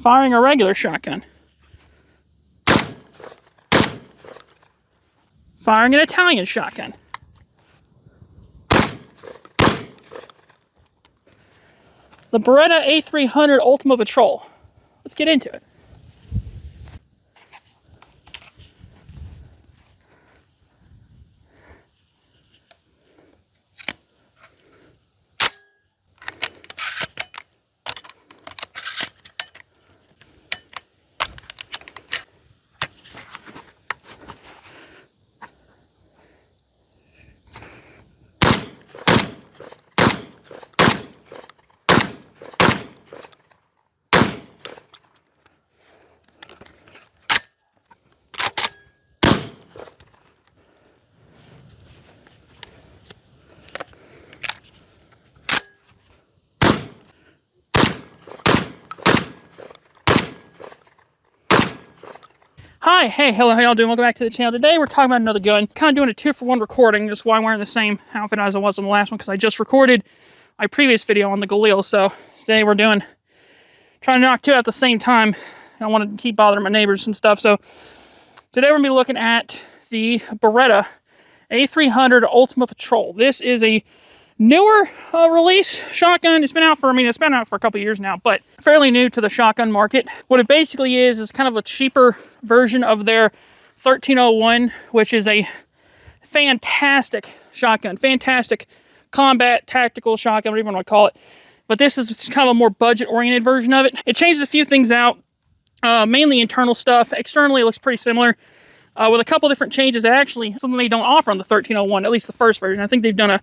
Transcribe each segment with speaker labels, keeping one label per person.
Speaker 1: firing a regular shotgun, firing an Italian shotgun, the Beretta A300 Ultima Patrol. Let's get into it. Hi, hey, hello, how y'all doing? Welcome back to the channel. Today we're talking about another gun. Kind of doing a 2-for-1 recording. That's why I'm wearing the same outfit as I was in the last one, because I just recorded my previous video on the Galil. So today we're trying to knock two out at the same time. I don't want to keep bothering my neighbors and stuff. So today we're going to be looking at the Beretta A300 Ultima Patrol. This is a newer release shotgun. It's been out for a couple years now, but fairly new to the shotgun market. What it basically is kind of a cheaper version of their 1301, which is a fantastic shotgun, fantastic combat tactical shotgun, whatever you want to call it. But this is kind of a more budget-oriented version of it. It changes a few things out, mainly internal stuff. Externally, it looks pretty similar, with a couple different changes. Actually, something they don't offer on the 1301, at least the first version. I think they've done a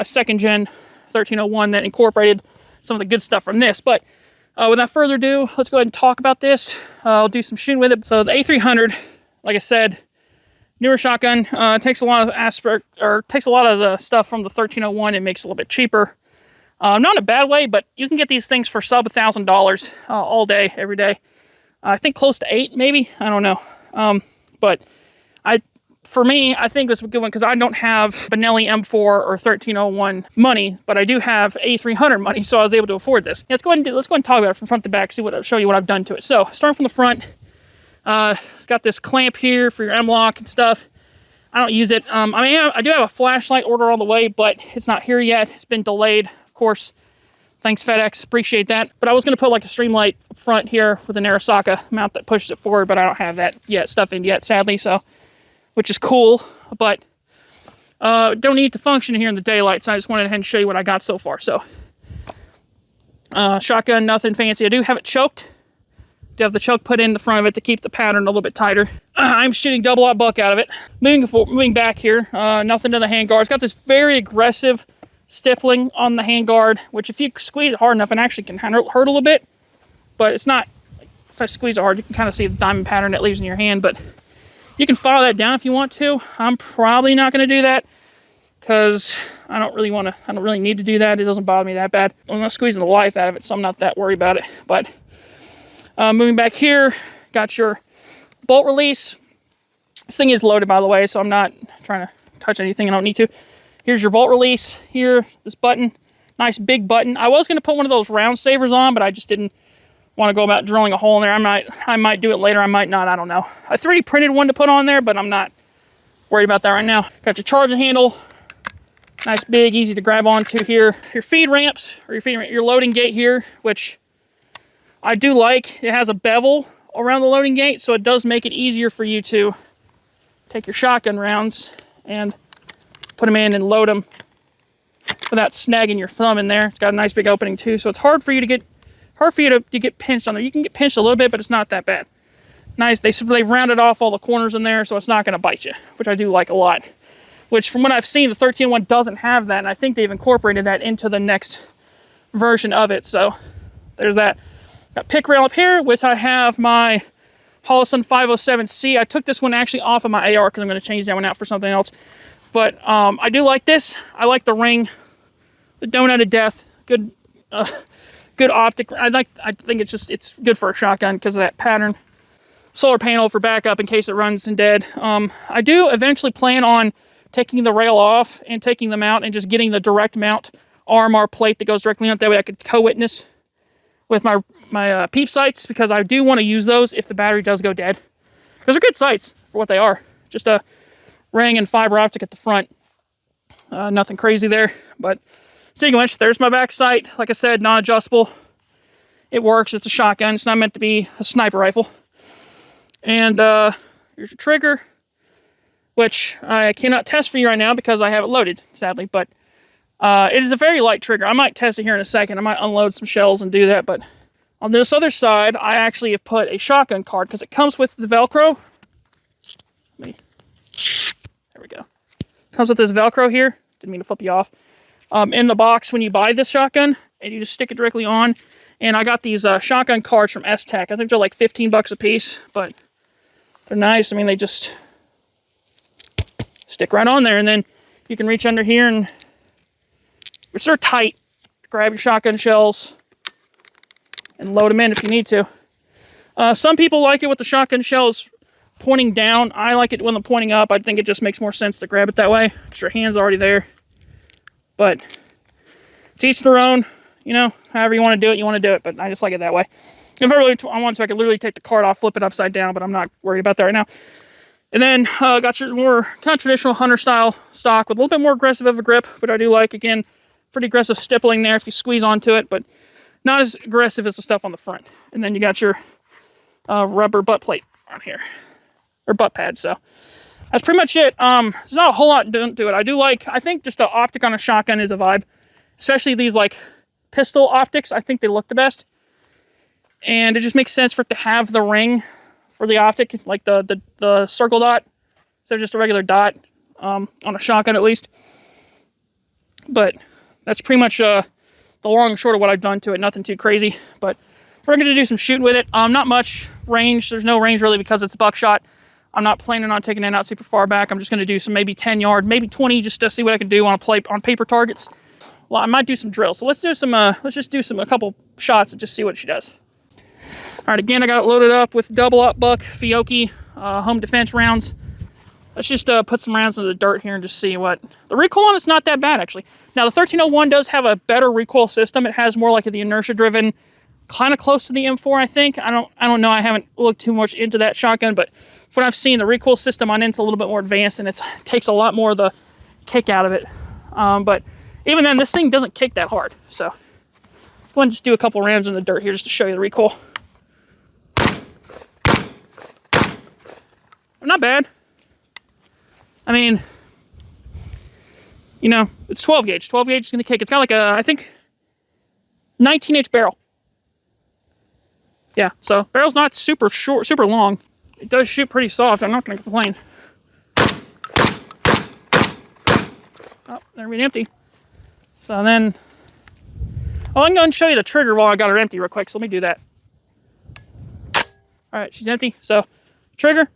Speaker 1: second-gen 1301 that incorporated some of the good stuff from this. But without further ado, let's go ahead and talk about this. I'll do some shooting with it. So the A300, like I said, newer shotgun, takes a lot of the stuff from the 1301 and makes it a little bit cheaper. Not in a bad way, but you can get these things for sub $1,000 all day, every day. I think close to 8, maybe. I don't know. But for me, I think this is a good one because I don't have Benelli M4 or 1301 money, but I do have A300 money, so I was able to afford this. Yeah, let's go ahead and talk about it from front to back, show you what I've done to it. So, starting from the front, it's got this clamp here for your M-lock and stuff. I don't use it. I do have a flashlight order on the way, but it's not here yet. It's been delayed, of course. Thanks, FedEx. Appreciate that. But I was going to put like a streamlight up front here with an Arasaka mount that pushes it forward, but I don't have that stuff in yet, sadly, so, which is cool, but don't need it to function here in the daylight, so I just wanted to ahead and show you what I got so far. So, shotgun, nothing fancy. I do have it choked. Do have the choke put in the front of it to keep the pattern a little bit tighter. I'm shooting double-aught buck out of it. Moving back here, nothing to the handguard. It's got this very aggressive stippling on the handguard, which if you squeeze it hard enough, it actually can hurt a little bit, but it's not, if I squeeze it hard, you can kind of see the diamond pattern it leaves in your hand, but you can file that down if you want to. I'm probably not going to do that because I don't really need to do that. It doesn't bother me that bad. I'm not squeezing the life out of it, so I'm not that worried about it. But moving back here, got your bolt release. This thing is loaded, by the way, so I'm not trying to touch anything I don't need to. Here's your bolt release. Here, this button, nice big button. I was going to put one of those round savers on, but I just didn't want to go about drilling a hole in there. I might do it later, I might not, I don't know. I 3D printed one to put on there, but I'm not worried about that right now. Got your charging handle, nice big, easy to grab onto here. Your feed ramps, or your loading gate here, which I do like. It has a bevel around the loading gate, so it does make it easier for you to take your shotgun rounds and put them in and load them without snagging your thumb in there. It's got a nice big opening too, so it's hard for you to get pinched on there. You can get pinched a little bit, but it's not that bad. Nice, they've rounded off all the corners in there, so it's not going to bite you, which I do like a lot. Which, from what I've seen, the 1301 doesn't have that, and I think they've incorporated that into the next version of it, so there's that. Got pick rail up here, which I have my Holosun 507C. I took this one actually off of my AR because I'm going to change that one out for something else. But I do like this. I like the ring, the donut of death, good optic. I think it's good for a shotgun because of that pattern. Solar panel for backup in case it runs and dead. I do eventually plan on taking the rail off and taking them out and just getting the direct mount RMR plate that goes directly on it. That way I could co-witness with my peep sights, because I do want to use those if the battery does go dead. Because they're good sights for what they are. Just a ring and fiber optic at the front. Nothing crazy there. But speaking of which, there's my back sight. Like I said, non-adjustable. It works. It's a shotgun. It's not meant to be a sniper rifle. And here's your trigger, which I cannot test for you right now because I have it loaded, sadly. But it is a very light trigger. I might test it here in a second. I might unload some shells and do that. But on this other side, I actually have put a shotgun card because it comes with the Velcro. There we go. Comes with this Velcro here. Didn't mean to flip you off. In the box when you buy this shotgun, and you just stick it directly on. And I got these shotgun cards from S-Tech. I think they're like 15 bucks a piece, but they're nice. I mean, they just stick right on there, and then you can reach under here, and which are tight. Grab your shotgun shells and load them in if you need to. Some people like it with the shotgun shells pointing down. I like it when they're pointing up. I think it just makes more sense to grab it that way because your hand's already there. But to each their own. You know, however you want to do it, you want to do it. But I just like it that way. If I really want to, I could literally take the card off, flip it upside down, but I'm not worried about that right now. And then got your more kind of traditional hunter style stock with a little bit more aggressive of a grip, but I do like, again, pretty aggressive stippling there if you squeeze onto it, but not as aggressive as the stuff on the front. And then you got your rubber butt plate on here, or butt pad. So that's pretty much it. There's not a whole lot to it. I think just the optic on a shotgun is a vibe, especially these like pistol optics. I think they look the best, and it just makes sense for it to have the ring for the optic, like the circle dot instead of just a regular dot on a shotgun at least. But that's pretty much the long and short of what I've done to it. Nothing too crazy, but we're going to do some shooting with it. Not much range. There's no range really because it's buckshot. I'm not planning on taking it out super far back. I'm just going to do some maybe 10 yard, maybe 20, just to see what I can do on paper targets. Well, I might do some drills. So let's do some. Let's just do a couple shots and just see what she does. All right, again, I got it loaded up with double up buck Fiocchi home defense rounds. Let's just put some rounds into the dirt here and just see what the recoil on it's not that bad actually. Now the 1301 does have a better recoil system. It has more like the inertia driven, kind of close to the M4, I think. I don't know. I haven't looked too much into that shotgun, but from what I've seen, the recoil system on it's a little bit more advanced and it takes a lot more of the kick out of it. But even then, this thing doesn't kick that hard. So let's go ahead and just do a couple rounds in the dirt here just to show you the recoil. Not bad. I mean, you know, it's 12 gauge. 12 gauge is going to kick. It's got like a, I think, 19-inch barrel. Yeah, so barrel's not super short, super long. It does shoot pretty soft. I'm not going to complain. Oh, there we empty. So then, oh, I'm going to show you the trigger while I got her empty real quick. So let me do that. All right, she's empty. So trigger.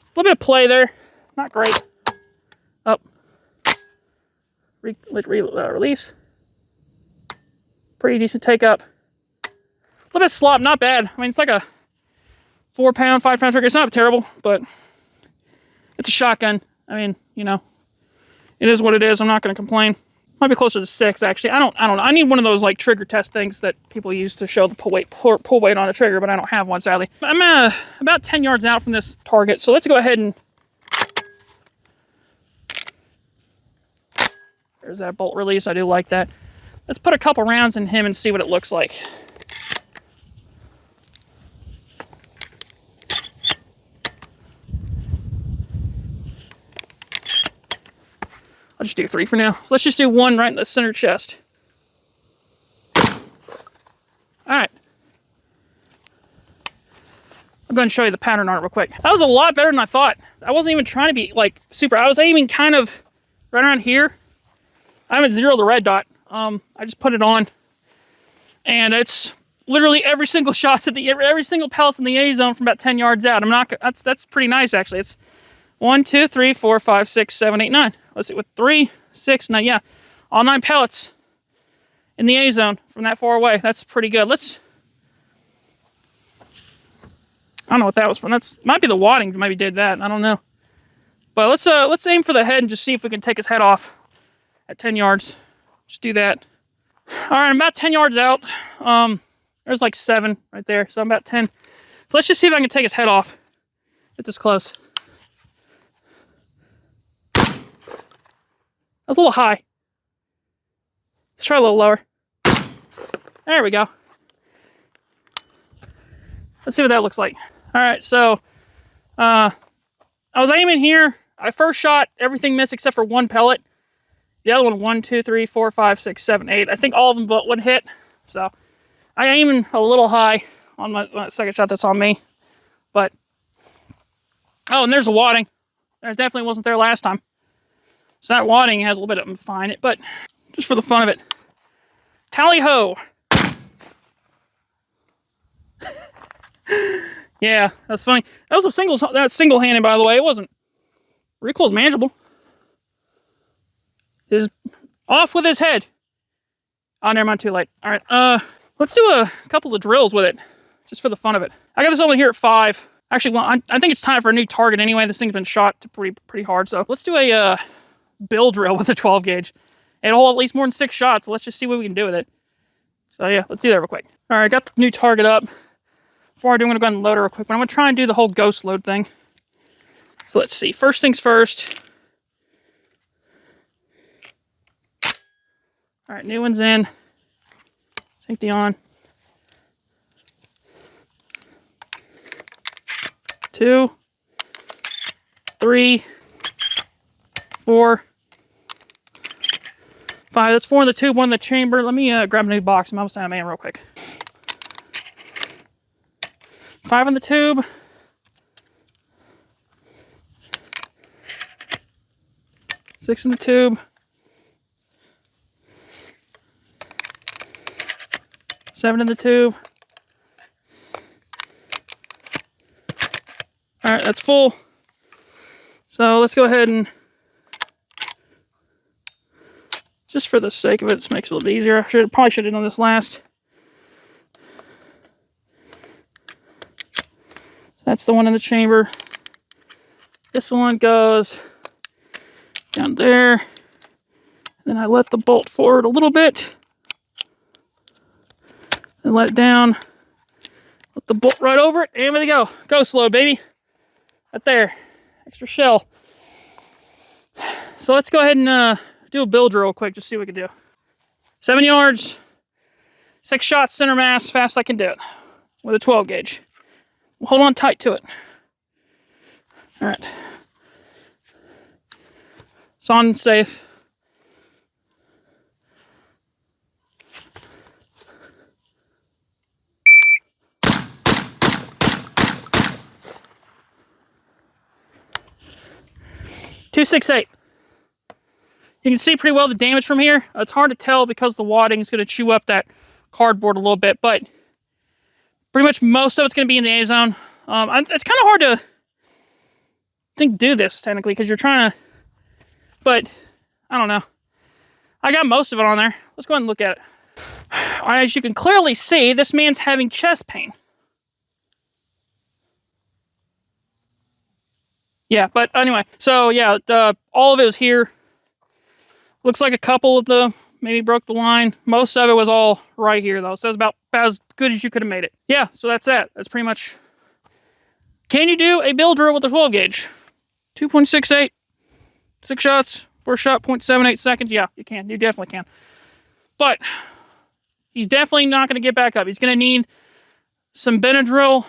Speaker 1: A little bit of play there. Not great. Up. Release. Pretty decent take up. A little bit of slop, not bad. I mean, it's like a 4-pound, 5-pound trigger. It's not terrible, but it's a shotgun. I mean, you know, it is what it is. I'm not going to complain. Might be closer to 6, actually. I don't know. I need one of those like trigger test things that people use to show the pull weight on a trigger, but I don't have one, sadly. I'm about 10 yards out from this target, so let's go ahead and... There's that bolt release. I do like that. Let's put a couple rounds in him and see what it looks like. I'll just do 3 for now. So let's just do 1 right in the center chest. All right. I'm going to show you the pattern on it real quick. That was a lot better than I thought. I wasn't even trying to be like super. I was aiming kind of right around here. I haven't zeroed the red dot. I just put it on, and it's literally every single shot's at every single pellet's in the A zone from about 10 yards out. I'm not. That's pretty nice actually. It's 1, 2, 3, 4, 5, 6, 7, 8, 9. Let's see, with 3, 6, 9, yeah. All 9 pellets in the A zone from that far away. That's pretty good. I don't know what that was from. Might be the wadding maybe did that. I don't know. But let's aim for the head and just see if we can take his head off at 10 yards. Just do that. All right, I'm about 10 yards out. There's like 7 right there, so I'm about 10. So let's just see if I can take his head off. Get this close. That was a little high. Let's try a little lower. There we go. Let's see what that looks like. All right, so I was aiming here. I first shot, everything missed except for one pellet. The other one, 1, 2, 3, 4, 5, 6, 7, 8. I think all of them but one hit. So I aiming a little high on my second shot. That's on me. But, oh, and there's a wadding. There definitely wasn't there last time. So that wadding has a little bit of fine it, but just for the fun of it. Tally ho. Yeah, that's funny. That was that's single-handed, by the way. It wasn't. Recoil's manageable. Is off with his head. Oh, never mind, too late. All right, let's do a couple of drills with it, just for the fun of it. I got this only here at 5. Actually, well, I think it's time for a new target anyway. This thing's been shot to pretty hard, so let's do a bill drill with a 12 gauge. It'll hold at least more than 6 shots, so let's just see what we can do with it. So yeah, let's do that real quick. All right, got the new target up. Before I do, I'm gonna go ahead and load it real quick, but I'm gonna try and do the whole ghost load thing. So let's see, first things first. All right, new one's in. Safety on. 2, 3, 4, 5. That's 4 in the tube, 1 in the chamber. Let me grab a new box. I'm almost out of man real quick. 5 in the tube. 6 in the tube. 7 in the tube. All right, that's full. So let's go ahead and, just for the sake of it, this makes it a little bit easier. Probably should have done this last. That's the one in the chamber. This one goes down there. Then I let the bolt forward a little bit. And let it down. Let the bolt right over it. And there we go. Go slow, baby. Right there. Extra shell. So let's go ahead and do a bill drill real quick. Just see what we can do. 7 yards. 6 shots, center mass. Fast I can do it. With a 12 gauge. Hold on tight to it. All right. It's on safe. .268. You can see pretty well the damage from here. It's hard to tell because the wadding is going to chew up that cardboard a little bit, but pretty much most of it's going to be in the A zone. It's kind of hard to do this technically because you're trying to, but I don't know. I got most of it on there. Let's go ahead and look at it. All right, as you can clearly see, this man's having chest pain. Yeah, but anyway, so yeah, all of it was here. Looks like a couple of the maybe broke the line. Most of it was all right here though, so that's about as good as you could have made it. Yeah, so that's that. That's pretty much. Can you do a bill drill with a 12 gauge? 2.68, 6 shots, 4 shot, 0.78 seconds. Yeah, you can. You definitely can. But he's definitely not going to get back up. He's going to need some Benadryl,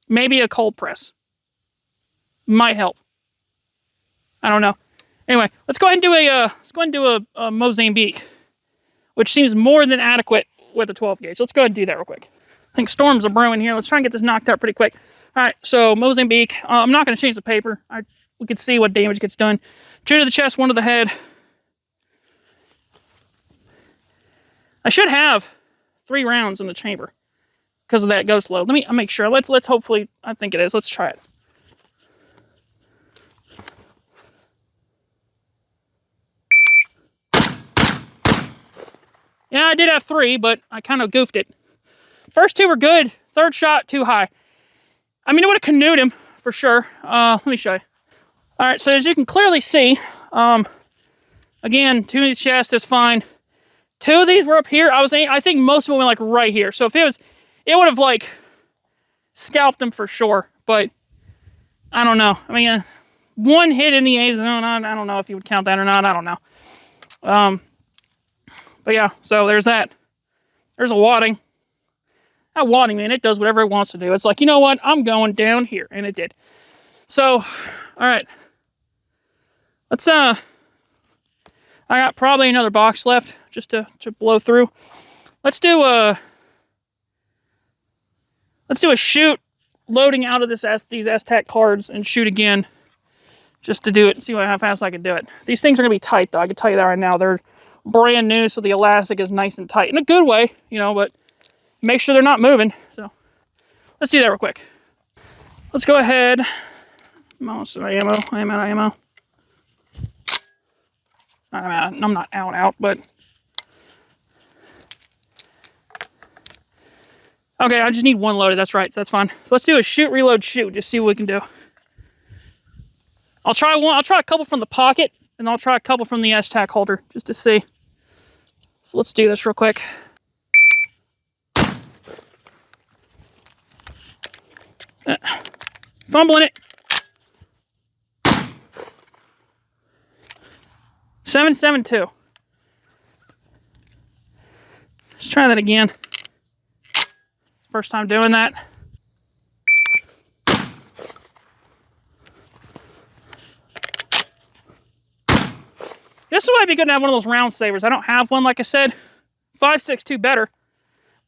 Speaker 1: maybe a cold press. Might help. I don't know. Anyway, let's go ahead and do a Mozambique, which seems more than adequate with a 12 gauge. Let's go ahead and do that real quick. I think storms are brewing here. Let's try and get this knocked out pretty quick. All right, so Mozambique. I'm not going to change the paper. We can see what damage gets done. 2 to the chest, 1 to the head. I should have 3 rounds in the chamber because of that ghost load. I'll make sure. Let's hopefully, I think it is. Let's try it. Yeah, I did have 3, but I kind of goofed it. First 2 were good. Third shot, too high. I mean, it would have canoed him, for sure. Let me show you. All right, so as you can clearly see, again, 2 in his chest is fine. 2 of these were up here. I think most of them went like right here. So if it would have like scalped them for sure. But I don't know. I mean, 1 hit in the A zone. I don't know if you would count that or not. I don't know. But yeah, so there's that. There's a wadding. That wadding, man, it does whatever it wants to do. It's like, you know what? I'm going down here. And it did. So, all right. Let's, I got probably another box left just to blow through. Let's do a shoot loading out of these Aztec cards and shoot again just to do it and see how fast I can do it. These things are going to be tight, though. I can tell you that right now. They're brand new, so the elastic is nice and tight. In a good way, you know, but make sure they're not moving. So let's do that real quick. Let's go ahead. I'm almost out of ammo. I am out of ammo. I'm not out, but... Okay, I just need 1 loaded. That's right. So that's fine. So let's do a shoot, reload, shoot. Just see what we can do. I'll try a couple from the pocket, and I'll try a couple from the S-Tac holder, just to see. So let's do this real quick. Fumbling it. 7.72. Let's try that again. First time doing that. This is why it'd be good to have one of those round savers. I don't have one, like I said. 5.62 better.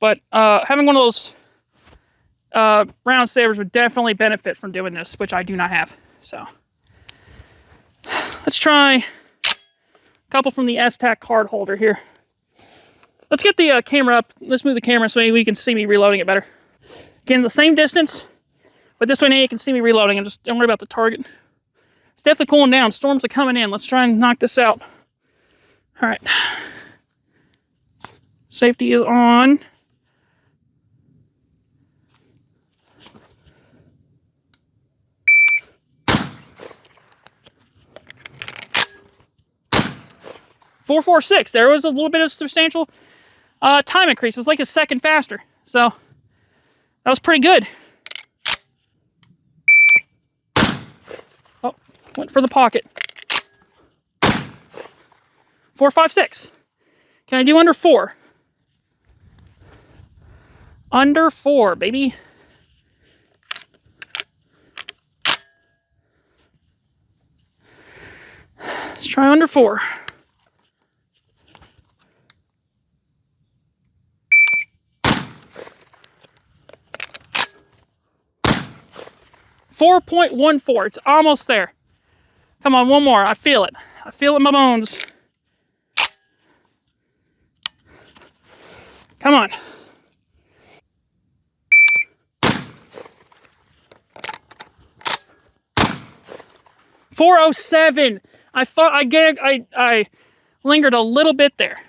Speaker 1: But having one of those round savers would definitely benefit from doing this, which I do not have. So let's try a couple from the S-Tac card holder here. Let's get the camera up. Let's move the camera so we can see me reloading it better. Again, the same distance, but this way now you can see me reloading and just don't worry about the target. It's definitely cooling down. Storms are coming in. Let's try and knock this out. All right. Safety is on. .446. There was a little bit of substantial time increase. It was like a second faster. So that was pretty good. Oh, went for the pocket. 4.56. Can I do under 4? Under 4, baby. Let's try under 4. .14. It's almost there. Come on, one more. I feel it. I feel it in my bones. Come on. .407. I lingered a little bit there.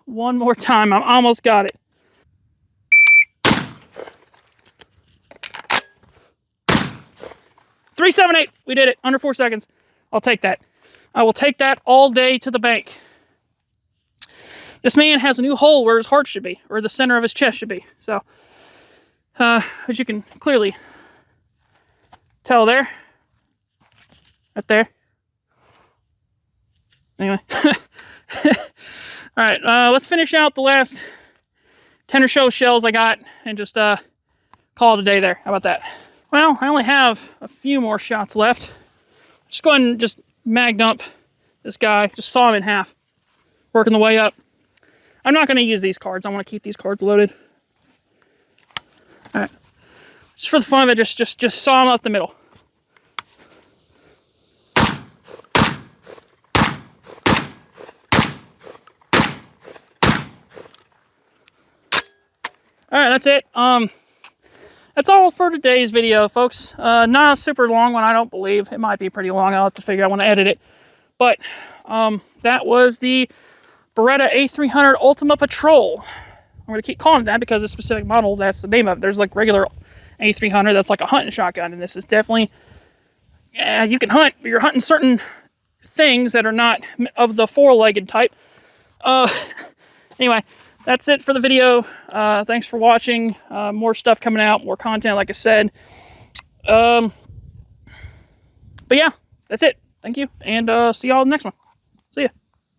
Speaker 1: One more time. I almost got it. .378. We did it. Under 4 seconds. I'll take that. I will take that all day to the bank. This man has a new hole where his heart should be, or the center of his chest should be. So, as you can clearly tell there. Right there. Anyway. Alright, let's finish out the last 10 or so shells I got and just call it a day there. How about that? Well, I only have a few more shots left. Just go ahead and just mag dump this guy. Just saw him in half. Working the way up. I'm not going to use these cards. I want to keep these cards loaded. Alright. Just for the fun of it, just saw him up the middle. Alright, that's it. That's all for today's video, folks. Not a super long one, I don't believe. It might be pretty long. I'll have to figure out when to edit it. But that was the Beretta A300 Ultima Patrol. I'm going to keep calling it that because the specific model, that's the name of it. There's like regular A300 that's like a hunting shotgun, and this is definitely, yeah, you can hunt, but you're hunting certain things that are not of the four-legged type. Anyway, that's it for the video. Thanks for watching. More stuff coming out, more content, like I said. But yeah, that's it. Thank you, and see y'all in the next one.